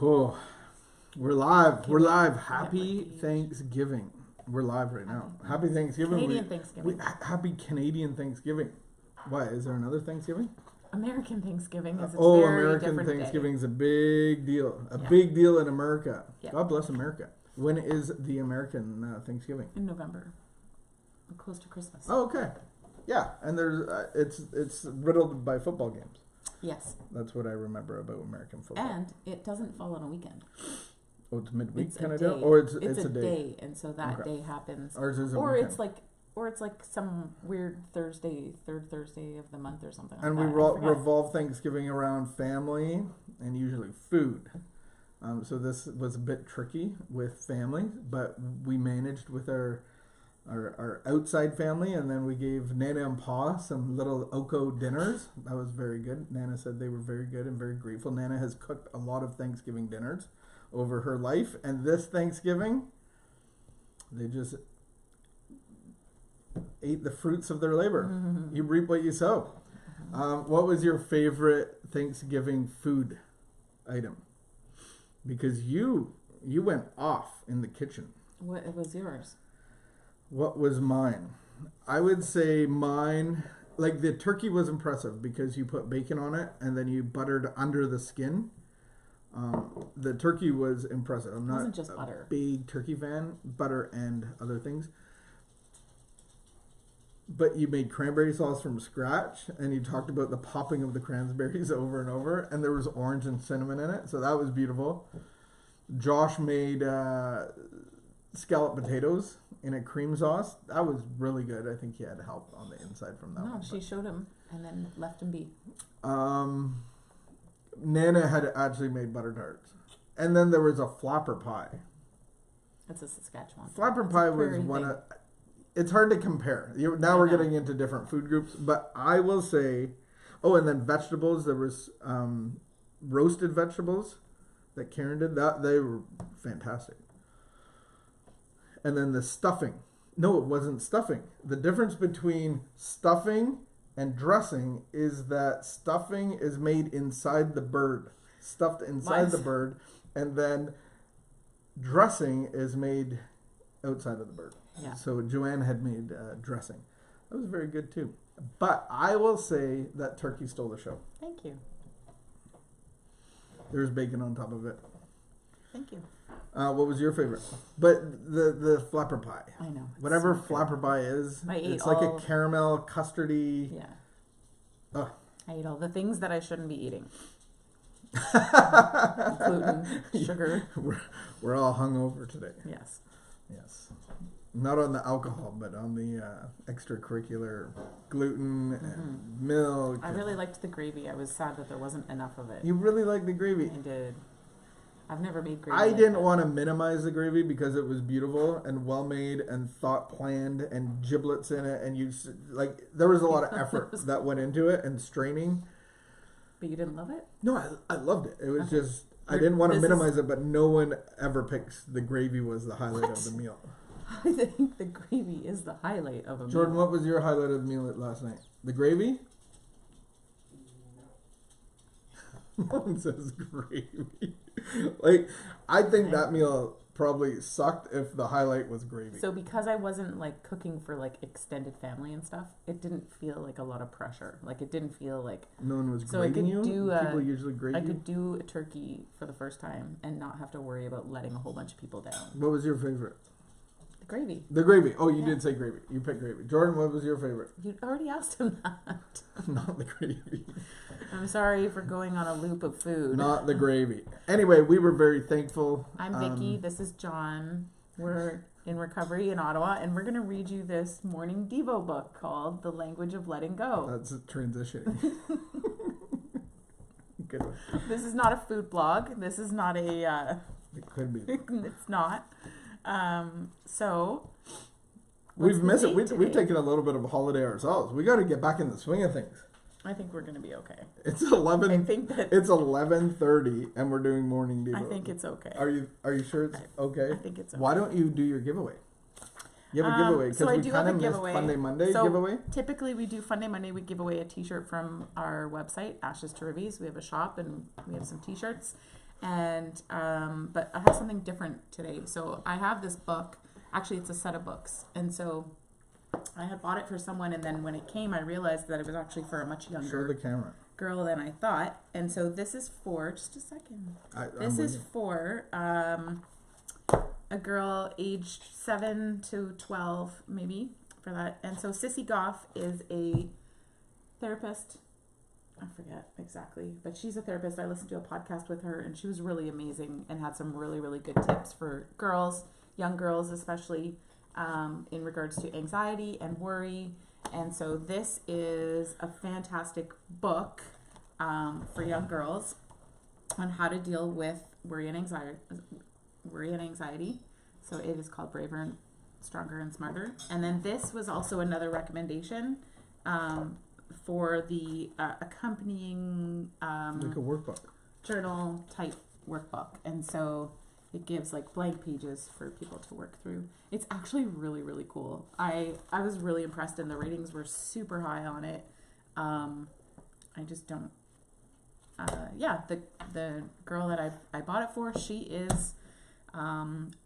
Oh, we're live. We're live. Happy Thanksgiving. We're live right now. Happy Thanksgiving. Canadian Thanksgiving. Happy Canadian Thanksgiving. Why? Is there another Thanksgiving? American Thanksgiving is a very American different Thanksgiving day. is a big deal. Big deal in America. Yeah. God bless America. When is the American Thanksgiving? In November. Close to Christmas. Oh, okay. Yeah, and there's it's riddled by football games. Yes. That's what I remember about American football. And it doesn't fall on a weekend. Oh, it's midweek kind of day. deal, or it's a day. day, and so that day happens. Ours is a or weekend. it's like some weird Thursday, third Thursday of the month or something. And like we that. revolve Thanksgiving around family and usually food. So this was a bit tricky with family, but we managed with our outside family, and then we gave Nana and Pa some little Oko dinners. That was very good. Nana said they were very good and very grateful. Nana has cooked a lot of Thanksgiving dinners over her life, and this Thanksgiving, they just ate the fruits of their labor. Mm-hmm. You reap what you sow. Mm-hmm. What was your favorite Thanksgiving food item? Because you went off in the kitchen. What was yours? What was mine? I would say mine, like the turkey was impressive because you put bacon on it and then you buttered under the skin. The turkey was impressive. I'm not just butter. Big turkey fan, butter and other things. But you made cranberry sauce from scratch, and you talked about the popping of the cranberries over and over, and there was orange and cinnamon in it, so that was beautiful. Josh made scalloped potatoes in a cream sauce. That was really good. I think he had help on the inside from that one. No, she showed him and then left him be. Nana had actually made butter tarts. And then there was a flapper pie. That's a Saskatchewan. Flapper pie was one of... It's hard to compare. Now we're getting into different food groups. But I will say... Oh, and then vegetables. There was roasted vegetables that Karen did. They were fantastic. And then the stuffing. No, it wasn't stuffing. The difference between stuffing and dressing is that stuffing is made inside the bird. Stuffed inside the bird. And then dressing is made outside of the bird. Yeah. So Joanne had made dressing. That was very good too. But I will say that turkey stole the show. Thank you. There's bacon on top of it. Thank you. What was your favorite? But the flapper pie. I know. Whatever so flapper pie is, it's like a caramel custardy. Yeah. Oh. I ate all the things that I shouldn't be eating. Gluten, sugar. We're all hungover today. Yes. Yes. Not on the alcohol, but on the extracurricular gluten and milk. I really liked the gravy. I was sad that there wasn't enough of it. You really liked the gravy? I did. I've never made gravy. I didn't want to minimize the gravy because it was beautiful and well made and thought planned and giblets in it, and there was a lot of effort that went into it and straining. But you didn't love it? No, I loved it. It was just I didn't want to minimize it, but no one ever picks the gravy was the highlight of the meal. I think the gravy is the highlight of a meal. Jordan, what was your highlight of the meal last night? The gravy? No one says gravy. I think that meal probably sucked if the highlight was gravy. So because I wasn't cooking for extended family and stuff, it didn't feel like a lot of pressure. It didn't feel like no one was grading you. People usually grade you. I could do a turkey for the first time and not have to worry about letting a whole bunch of people down. What was your favorite? The gravy. The gravy. Oh, you did say gravy. You picked gravy. Jordan, what was your favorite? You already asked him that. Not the gravy. I'm sorry for going on a loop of food. Not the gravy. Anyway, we were very thankful. I'm Vicky. This is John. We're in recovery in Ottawa, and we're going to read you this morning Devo book called The Language of Letting Go. That's transitioning. Good one. This is not a food blog. This is not a... It could be. It's not. So... We've missed it. We've taken a little bit of a holiday ourselves. We got to get back in the swing of things. I think we're going to be okay. It's 11:30 and we're doing morning Devo. I think it's okay. Are you sure it's okay? I think it's okay. Why don't you do your giveaway? You have a giveaway because we kind of missed Funday Monday giveaway. Typically we do Funday Monday. We give away a t-shirt from our website, Ashes to Rubies. We have a shop and we have some t-shirts. And but I have something different today. So I have this book. Actually, it's a set of books, and so I had bought it for someone, and then when it came, I realized that it was actually for a much younger Show the camera. girl than I thought. And so this is for just a second. This is for a girl aged 7 to 12, maybe, for that. And so Sissy Goff is a therapist. I forget exactly, but she's a therapist. I listened to a podcast with her, and she was really amazing and had some really, really good tips for girls, young girls especially, in regards to anxiety and worry. And so this is a fantastic book for young girls on how to deal with worry and anxiety. So it is called Braver, Stronger, and Smarter. And then this was also another recommendation for the accompanying like a workbook, journal type workbook. And so it gives like blank pages for people to work through. It's actually really, really cool. I was really impressed, and the ratings were super high on it. I just don't the girl that I bought it for, she is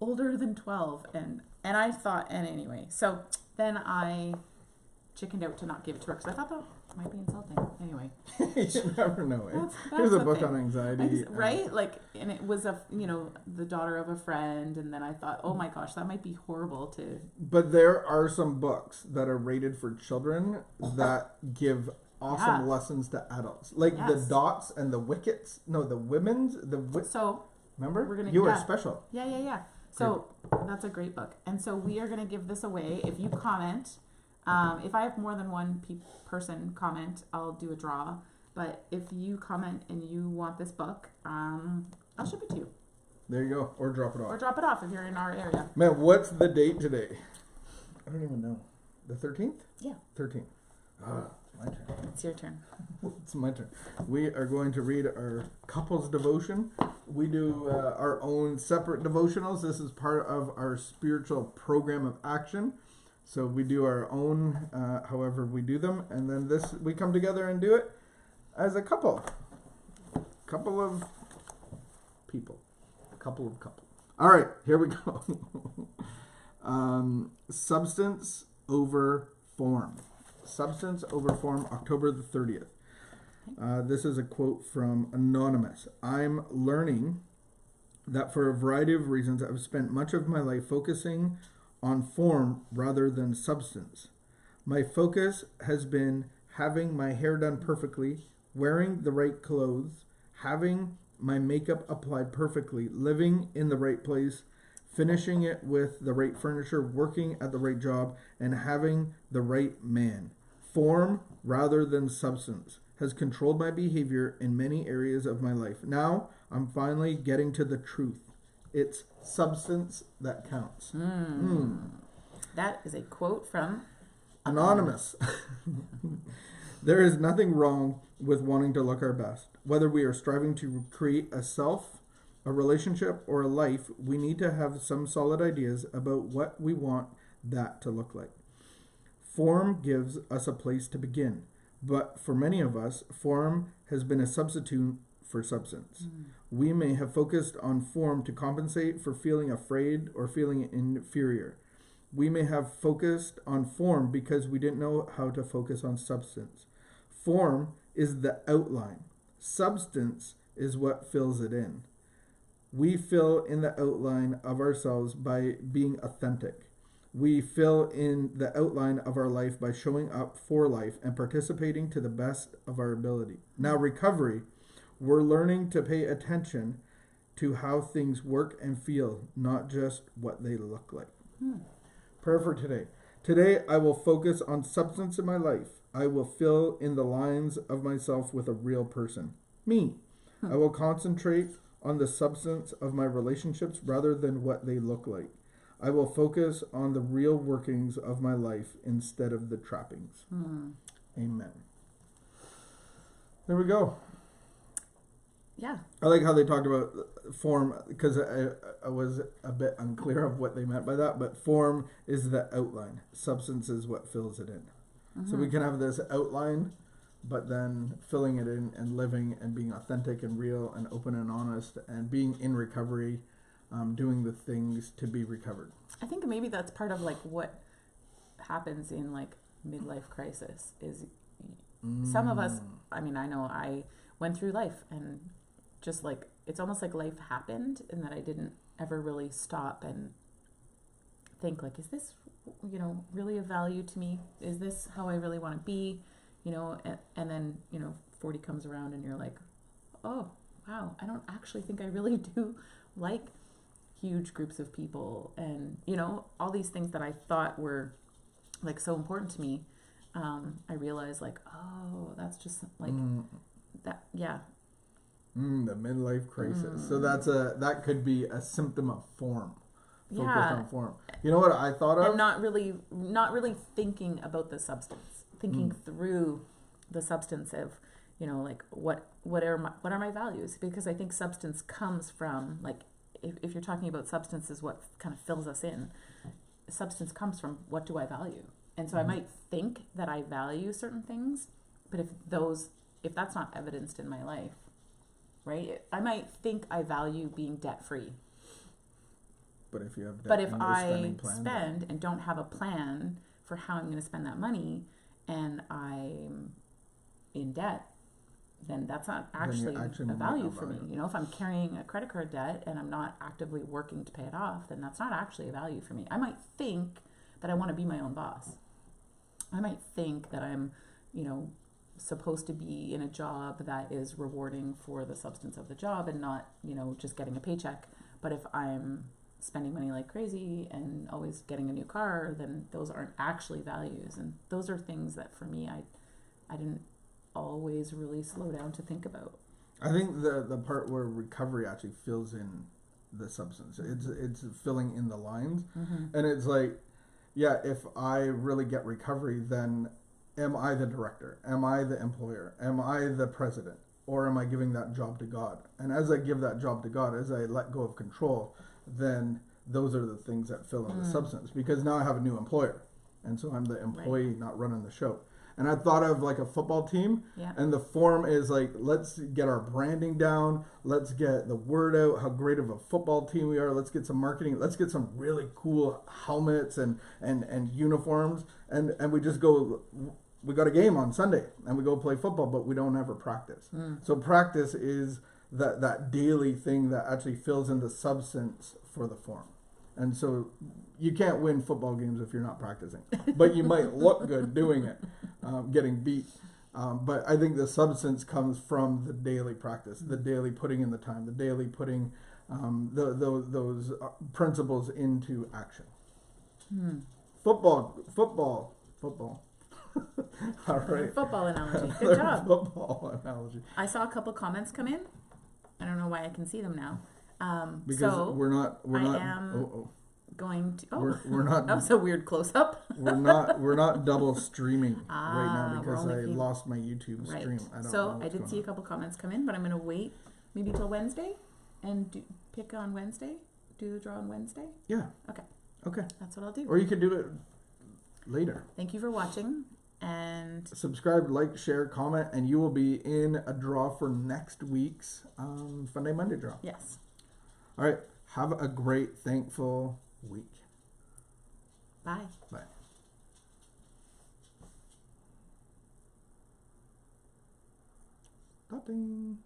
older than 12, and I thought, and anyway, so then I chickened out to not give it to her because I thought that might be insulting. Anyway, you never know. That's Here's a book okay. on anxiety, right? Like, and it was the daughter of a friend, and then I thought, oh my gosh, that might be horrible to. But there are some books that are rated for children that give awesome lessons to adults, like the Dots and the Wickets. No, the Women's So remember, we're gonna, you were special. Yeah. So that's a great book, and so we are gonna give this away if you comment. If I have more than one person comment, I'll do a draw. But if you comment and you want this book, I'll ship it to you. There you go, or drop it off. Or drop it off if you're in our area. Man, what's the date today? I don't even know. The 13th? Yeah. 13th. My turn. It's your turn. It's my turn. We are going to read our couples devotion. We do our own separate devotionals. This is part of our spiritual program of action. So we do our own, however we do them, and then we come together and do it as a couple of people, couple. All right, here we go. Substance over form. Substance over form, October the 30th. This is a quote from Anonymous. I'm learning that for a variety of reasons, I've spent much of my life focusing on form rather than substance. My focus has been having my hair done perfectly, wearing the right clothes, having my makeup applied perfectly, living in the right place, finishing it with the right furniture, working at the right job, and having the right man. Form rather than substance has controlled my behavior in many areas of my life. Now I'm finally getting to the truth. It's substance that counts. That is a quote from Anonymous. There is nothing wrong with wanting to look our best. Whether we are striving to create a self, a relationship, or a life, we need to have some solid ideas about what we want that to look like. Form gives us a place to begin, but for many of us, form has been a substitute for substance. We may have focused on form to compensate for feeling afraid or feeling inferior. We may have focused on form because we didn't know how to focus on substance. Form is the outline. Substance is what fills it in. We fill in the outline of ourselves by being authentic. We fill in the outline of our life by showing up for life and participating to the best of our ability. Now, recovery, we're learning to pay attention to how things work and feel, not just what they look like. Prayer for today. Today, I will focus on substance in my life. I will fill in the lines of myself with a real person. Me. I will concentrate on the substance of my relationships rather than what they look like. I will focus on the real workings of my life instead of the trappings. Amen. There we go. Yeah. I like how they talked about form, because I was a bit unclear of what they meant by that, but form is the outline. Substance is what fills it in. So we can have this outline but then filling it in and living and being authentic and real and open and honest and being in recovery, doing the things to be recovered. I think maybe that's part of like what happens in like midlife crisis is some of us, I mean, I know I went through life and just like, it's almost like life happened and that I didn't ever really stop and think like, is this, you know, really of value to me? Is this how I really want to be? You know, and then, you know, 40 comes around and you're like, oh, wow, I don't actually think I really do like huge groups of people. And, you know, all these things that I thought were like so important to me, I realized like, oh, that's just like that. Yeah. The midlife crisis. So that could be a symptom of form. Focused on form. You know what I thought of? And not really thinking about the substance, thinking through the substance of, you know, like what are my values? Because I think substance comes from like, if you're talking about substance is what kind of fills us in, substance comes from what do I value? And so I might think that I value certain things, but if that's not evidenced in my life, right? I might think I value being debt free. But if you have debt, but if I spend and don't have a plan for how I'm going to spend that money, and I'm in debt, then that's not actually a value for me. You know, if I'm carrying a credit card debt and I'm not actively working to pay it off, then that's not actually a value for me. I might think that I want to be my own boss. I might think that I'm, you know, supposed to be in a job that is rewarding for the substance of the job and not, you know, just getting a paycheck. But if I'm spending money like crazy and always getting a new car, then those aren't actually values. And those are things that for me, I didn't always really slow down to think about. I think the part where recovery actually fills in the substance. It's filling in the lines. And it's like, yeah, if I really get recovery, then am I the director? Am I the employer? Am I the president? Or am I giving that job to God? And as I give that job to God, as I let go of control, then those are the things that fill in the substance. Because now I have a new employer. And so I'm the employee, not running the show. And I thought of like a football team. And the form is like, let's get our branding down. Let's get the word out, how great of a football team we are. Let's get some marketing. Let's get some really cool helmets and uniforms. And we just go, we got a game on Sunday and we go play football, but we don't ever practice. So practice is that daily thing that actually fills in the substance for the form. And so you can't win football games if you're not practicing, but you might look good doing it, getting beat. But I think the substance comes from the daily practice, the daily putting in the time, the daily putting those principles into action. Football. All right. Football analogy. Good job. Football analogy. I saw a couple comments come in. I don't know why I can see them now. Because so we're not going to. We're not. That was a weird close up. we're not double streaming right now because I lost my YouTube stream. I did see a couple comments come in, but I'm going to wait maybe till Wednesday and pick on Wednesday. Do the draw on Wednesday. Yeah. Okay. That's what I'll do. Or you could do it later. Thank you for watching. And subscribe, like, share, comment, and you will be in a draw for next week's Funday Monday draw. Yes. All right. Have a great, thankful week. Bye. Bye. Stopping.